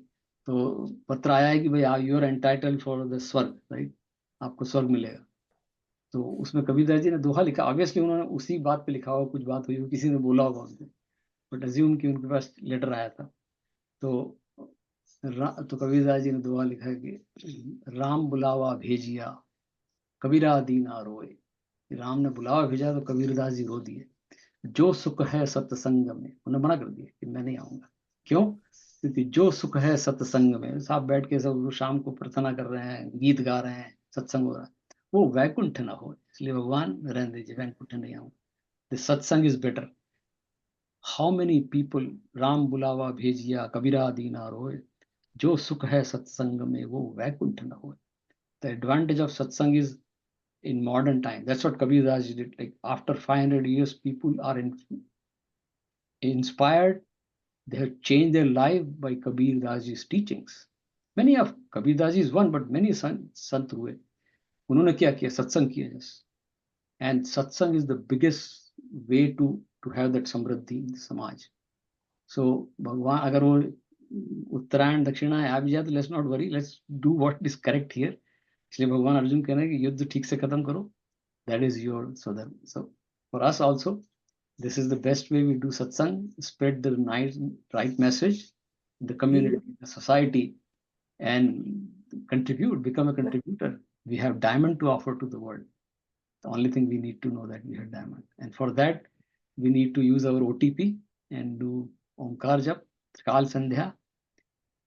तो पत्र आया है कि भाई you are entitled for the swarg, right. आपको स्वर्ग मिलेगा। तो उसमें कबीरदास जी ने दोहा लिखा, ऑब्वियसली उन्होंने उसी बात पे लिखा होगा, कुछ बात हुई हो, किसी ने बोला होगा उनको, बट अज्यूम कि उनके पास लेटर आया था। तो तो कबीरदास जी ने दोहा लिखा है कि राम बुलावा भेजिया कबीरा दीना रोए। राम ने बुलावा भेजा तो कबीरदास जी रो दिए। जो सुख है सत्संग में, उन्होंने मना कर दिया कि मैं नहीं आऊंगा। क्यों? क्योंकि जो सुख है सत्संग में, साहब बैठ के सब शाम को प्रार्थना कर रहे हैं, गीत गा रहे हैं, सत्संग हो रहा है, वो वैकुंठ ना हो। इसलिए भगवान रहने दीजिए, वैकुंठ नहीं आऊंगा, द सत्संग is better. How many people Ram बुलावा भेजिया कबीरा दीना रोए, जो सुख है सत्संग में वो वैकुंठ न हो। द एडवांटेज ऑफ सत्संग is in modern time. That's what Kabir Das did. Like after 500 years, people are inspired. They have changed their life by Kabir Das's teachings. Many of Kabir Das is one, but many sant हुए, उन्होंने क्या किया? सत्संग किया just. And satsang is the biggest way to have that Samriddhi in समाज। So भगवान अगर वो उत्तरायण दक्षिणा आ भी जाए तो let's not worry, let's do what is correct here। इसलिए भगवान अर्जुन कह रहे हैं कि युद्ध ठीक से खत्म करो। That is your sadhana. So for us also, this is the best way we do satsang, spread the right message, the community, the society, and contribute, become a contributor. We have diamond to offer to the world. The only thing we need to know that we have diamond. And for that, we need to use our OTP and do Omkar Jap, Kal Sandhya,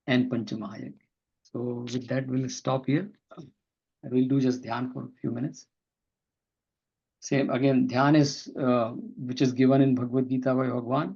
and Panchamahayag. So with that, we'll stop here. I will do just dhyan for a few minutes. Same again, dhyan is which is given in Bhagavad Gita by Bhagwan.